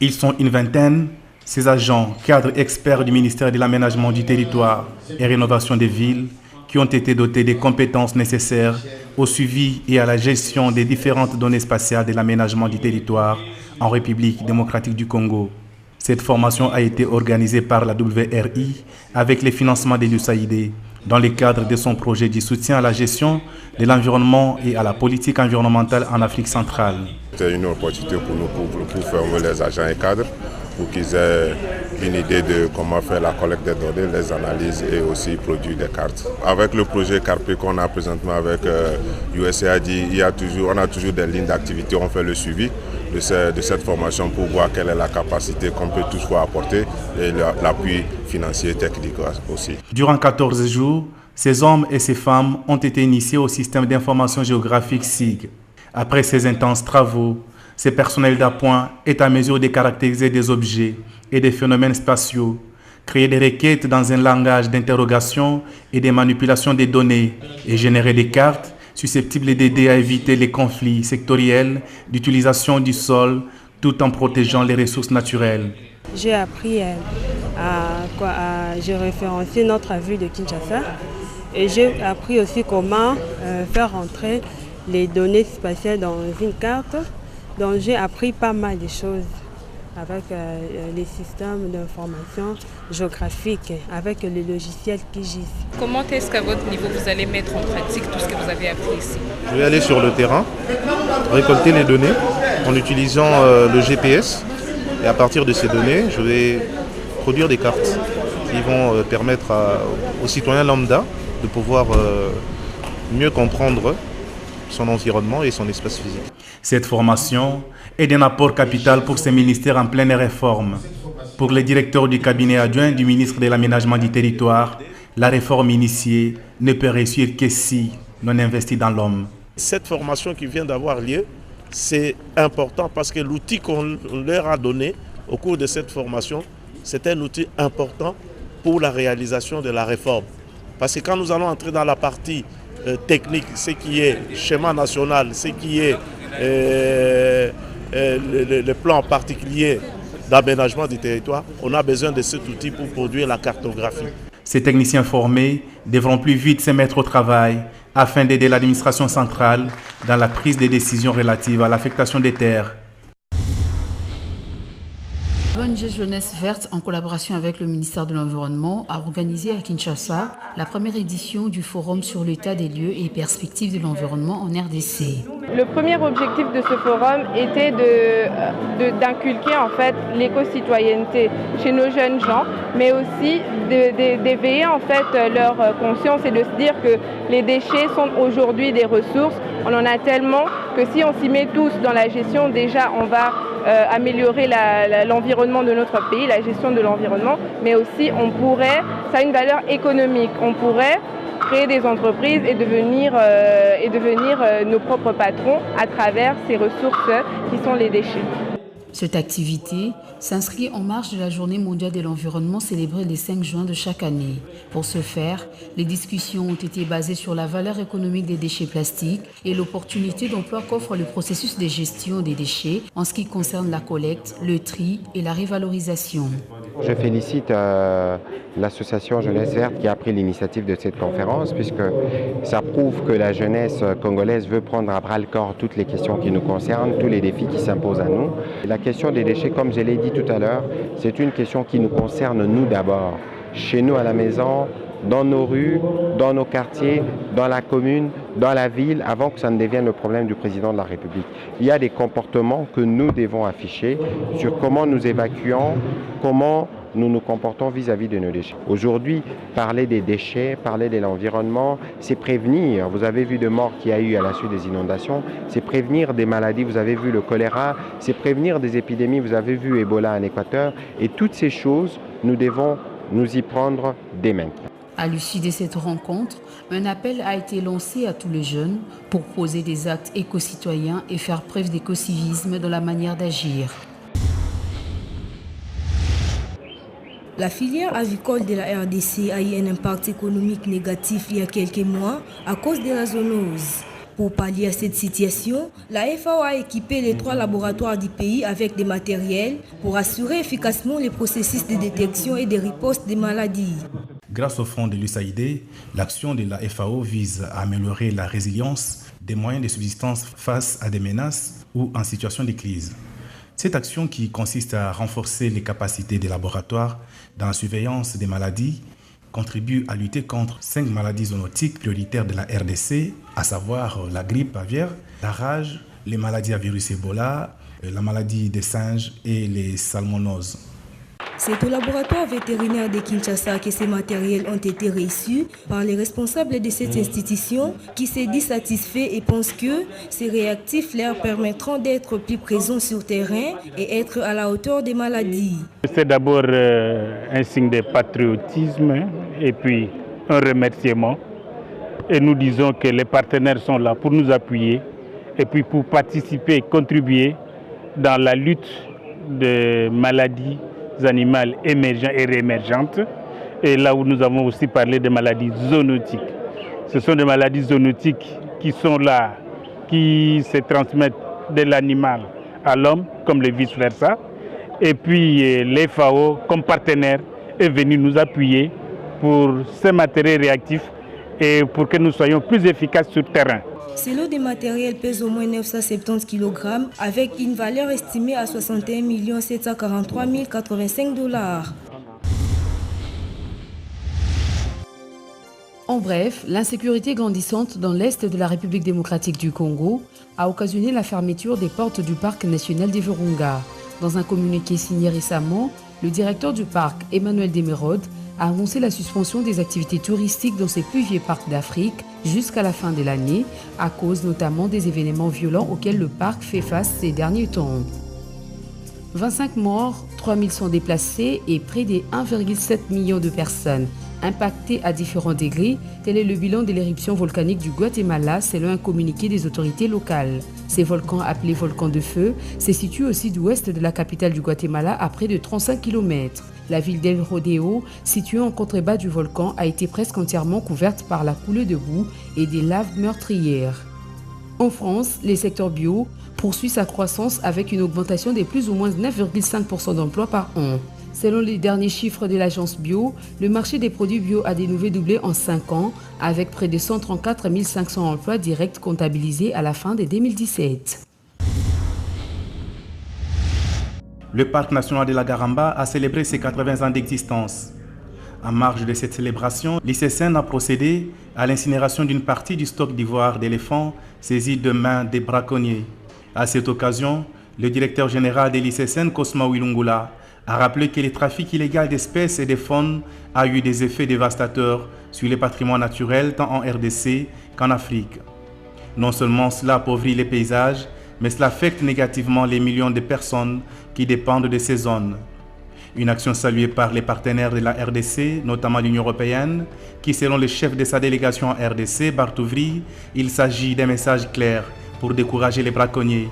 Ils sont une vingtaine, ces agents, cadres experts du ministère de l'Aménagement du Territoire et Rénovation des Villes, qui ont été dotés des compétences nécessaires au suivi et à la gestion des différentes données spatiales de l'aménagement du territoire en République démocratique du Congo. Cette formation a été organisée par la WRI avec les financements de l'USAID dans le cadre de son projet de soutien à la gestion de l'environnement et à la politique environnementale en Afrique centrale. C'est une opportunité pour nous pour former les agents et cadres pour qu'ils aient une idée de comment faire la collecte des données, les analyses et aussi produire des cartes. Avec le projet CARPE qu'on a présentement avec USAID, on a toujours des lignes d'activité, on fait le suivi de cette formation pour voir quelle est la capacité qu'on peut toutefois apporter et l'appui financier et technique aussi. Durant 14 jours, ces hommes et ces femmes ont été initiés au système d'information géographique SIG. Après ces intenses travaux, ce personnel d'appoint est à mesure de caractériser des objets et des phénomènes spatiaux, créer des requêtes dans un langage d'interrogation et de manipulation des données et générer des cartes susceptibles d'aider à éviter les conflits sectoriels d'utilisation du sol tout en protégeant les ressources naturelles. J'ai appris à géoréférencer notre ville de Kinshasa et j'ai appris aussi comment faire rentrer les données spatiales dans une carte. Donc j'ai appris pas mal de choses avec les systèmes d'information géographique, avec le logiciel QGIS. Comment est-ce qu'à votre niveau vous allez mettre en pratique tout ce que vous avez appris ici? Je vais aller sur le terrain, récolter les données en utilisant le GPS et à partir de ces données, je vais produire des cartes qui vont permettre aux citoyens lambda de pouvoir mieux comprendre son environnement et son espace physique. Cette formation est d'un apport capital pour ces ministères en pleine réforme. Pour le directeur du cabinet adjoint du ministre de l'Aménagement du Territoire, la réforme initiée ne peut réussir que si l'on investit dans l'homme. Cette formation qui vient d'avoir lieu, c'est important parce que l'outil qu'on leur a donné au cours de cette formation, c'est un outil important pour la réalisation de la réforme. Parce que quand nous allons entrer dans la partie technique, ce qui est schéma national, ce qui est le plan particulier d'aménagement du territoire, on a besoin de cet outil pour produire la cartographie. Ces techniciens formés devront plus vite se mettre au travail afin d'aider l'administration centrale dans la prise des décisions relatives à l'affectation des terres. L'ONG Jeunesse Verte, en collaboration avec le ministère de l'Environnement, a organisé à Kinshasa la première édition du Forum sur l'état des lieux et perspectives de l'environnement en RDC. Le premier objectif de ce forum était d'inculquer en fait l'éco-citoyenneté chez nos jeunes gens, mais aussi d'éveiller en fait leur conscience et de se dire que les déchets sont aujourd'hui des ressources. On en a tellement que si on s'y met tous dans la gestion, déjà on va améliorer l'environnement de notre pays, la gestion de l'environnement, mais aussi ça a une valeur économique. On pourrait créer des entreprises et devenir nos propres patrons à travers ces ressources qui sont les déchets. Cette activité s'inscrit en marge de la Journée mondiale de l'environnement célébrée le 5 juin de chaque année. Pour ce faire, les discussions ont été basées sur la valeur économique des déchets plastiques et l'opportunité d'emploi qu'offre le processus de gestion des déchets en ce qui concerne la collecte, le tri et la révalorisation. Je félicite l'association Jeunesse Verte qui a pris l'initiative de cette conférence puisque ça prouve que la jeunesse congolaise veut prendre à bras-le-corps toutes les questions qui nous concernent, tous les défis qui s'imposent à nous. La question des déchets, comme je l'ai dit tout à l'heure, c'est une question qui nous concerne nous d'abord. Chez nous à la maison, dans nos rues, dans nos quartiers, dans la commune, dans la ville, avant que ça ne devienne le problème du président de la République. Il y a des comportements que nous devons afficher sur comment nous évacuons, comment nous nous comportons vis-à-vis de nos déchets. Aujourd'hui, parler des déchets, parler de l'environnement, c'est prévenir. Vous avez vu de morts qu'il y a eu à la suite des inondations, c'est prévenir des maladies. Vous avez vu le choléra, c'est prévenir des épidémies. Vous avez vu Ebola en Équateur. Et toutes ces choses, nous devons nous y prendre dès maintenant. À l'issue de cette rencontre, un appel a été lancé à tous les jeunes pour poser des actes éco-citoyens et faire preuve d'éco-civisme dans la manière d'agir. La filière avicole de la RDC a eu un impact économique négatif il y a quelques mois à cause de la zoonose. Pour pallier à cette situation, la FAO a équipé les 3 laboratoires du pays avec des matériels pour assurer efficacement les processus de détection et de riposte des maladies. Grâce au fonds de l'USAID, l'action de la FAO vise à améliorer la résilience des moyens de subsistance face à des menaces ou en situation de crise. Cette action qui consiste à renforcer les capacités des laboratoires dans la surveillance des maladies contribue à lutter contre 5 maladies zoonotiques prioritaires de la RDC, à savoir la grippe aviaire, la rage, les maladies à virus Ebola, la maladie des singes et les salmonoses. C'est au laboratoire vétérinaire de Kinshasa que ces matériels ont été reçus par les responsables de cette institution qui s'est dit satisfait et pense que ces réactifs leur permettront d'être plus présents sur terrain et être à la hauteur des maladies. C'est d'abord un signe de patriotisme et puis un remerciement. Et nous disons que les partenaires sont là pour nous appuyer et puis pour participer et contribuer dans la lutte des maladies animales émergentes et réémergentes, et là où nous avons aussi parlé des maladies zoonotiques. Ce sont des maladies zoonotiques qui sont là, qui se transmettent de l'animal à l'homme, comme le vice-versa. Et puis les FAO, comme partenaire, est venu nous appuyer pour ces matériels réactifs et pour que nous soyons plus efficaces sur le terrain. Ce lot de matériel pèse au moins 970 kg avec une valeur estimée à 61 743 085 $. En bref, l'insécurité grandissante dans l'est de la République démocratique du Congo a occasionné la fermeture des portes du parc national des Virunga. Dans un communiqué signé récemment, le directeur du parc, Emmanuel Demerode, a annoncé la suspension des activités touristiques dans ces plus vieux parcs d'Afrique jusqu'à la fin de l'année, à cause notamment des événements violents auxquels le parc fait face ces derniers temps. 25 morts, 3000 sont déplacés et près de 1,7 million de personnes impactées à différents degrés. Tel est le bilan de l'éruption volcanique du Guatemala selon un communiqué des autorités locales. Ces volcans, appelés volcans de feu, se situent au sud-ouest de la capitale du Guatemala à près de 35 km. La ville d'El Rodeo, située en contrebas du volcan, a été presque entièrement couverte par la coulée de boue et des laves meurtrières. En France, le secteur bio poursuit sa croissance avec une augmentation de plus ou moins 9,5% d'emplois par an. Selon les derniers chiffres de l'agence bio, le marché des produits bio a de nouveau doublé en 5 ans, avec près de 134 500 emplois directs comptabilisés à la fin de 2017. Le parc national de la Garamba a célébré ses 80 ans d'existence. En marge de cette célébration, l'ICSN a procédé à l'incinération d'une partie du stock d'ivoire d'éléphants saisi de main des braconniers. À cette occasion, le directeur général de l'ICSN, Cosma Wilungula, a rappelé que le trafic illégal d'espèces et de faune a eu des effets dévastateurs sur les patrimoines naturels tant en RDC qu'en Afrique. Non seulement cela appauvrit les paysages, mais cela affecte négativement les millions de personnes qui dépendent de ces zones. Une action saluée par les partenaires de la RDC, notamment l'Union européenne, qui selon le chef de sa délégation en RDC, Bartouvry, il s'agit d'un message clair pour décourager les braconniers.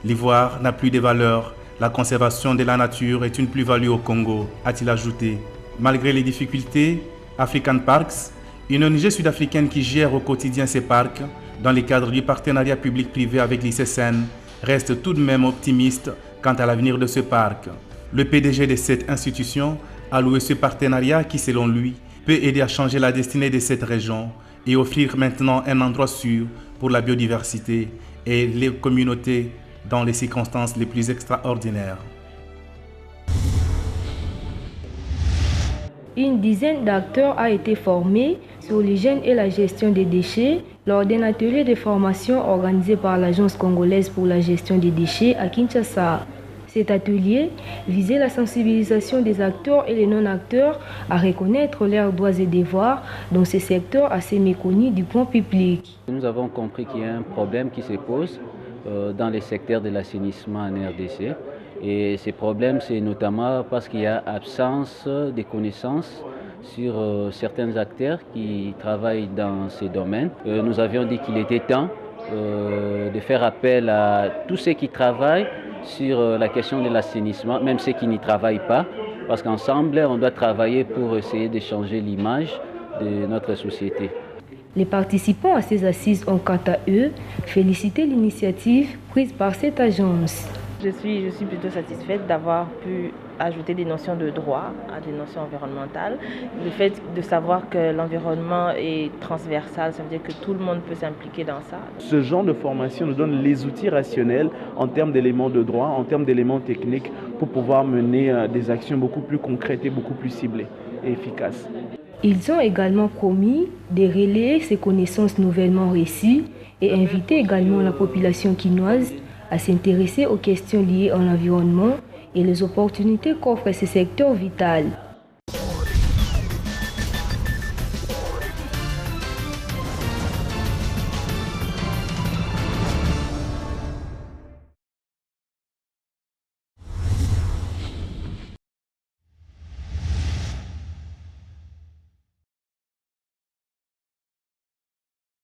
L'ivoire n'a plus de valeur. La conservation de la nature est une plus-value au Congo, a-t-il ajouté. Malgré les difficultés, African Parks, une ONG sud-africaine qui gère au quotidien ces parcs, dans le cadre du partenariat public-privé avec l'ICSN, reste tout de même optimiste quant à l'avenir de ce parc. Le PDG de cette institution a loué ce partenariat qui, selon lui, peut aider à changer la destinée de cette région et offrir maintenant un endroit sûr pour la biodiversité et les communautés dans les circonstances les plus extraordinaires. Une dizaine d'acteurs a été formée sur l'hygiène et la gestion des déchets lors d'un atelier de formation organisé par l'Agence congolaise pour la gestion des déchets à Kinshasa. Cet atelier visait la sensibilisation des acteurs et les non-acteurs à reconnaître leurs droits et devoirs dans ce secteur assez méconnu du grand public. Nous avons compris qu'il y a un problème qui se pose dans les secteurs de l'assainissement en RDC. Et ces problèmes, c'est notamment parce qu'il y a absence de connaissances sur certains acteurs qui travaillent dans ces domaines. Nous avions dit qu'il était temps de faire appel à tous ceux qui travaillent sur la question de l'assainissement, même ceux qui n'y travaillent pas, parce qu'ensemble, on doit travailler pour essayer de changer l'image de notre société. Les participants à ces assises ont quant à eux félicité l'initiative prise par cette agence. Je suis plutôt satisfaite d'avoir pu ajouter des notions de droit à des notions environnementales. Le fait de savoir que l'environnement est transversal, ça veut dire que tout le monde peut s'impliquer dans ça. Ce genre de formation nous donne les outils rationnels en termes d'éléments de droit, en termes d'éléments techniques pour pouvoir mener des actions beaucoup plus concrètes et beaucoup plus ciblées et efficaces. Ils ont également promis de relayer ces connaissances nouvellement reçues et inviter également la population quinoise à s'intéresser aux questions liées à l'environnement et les opportunités qu'offre ce secteur vital.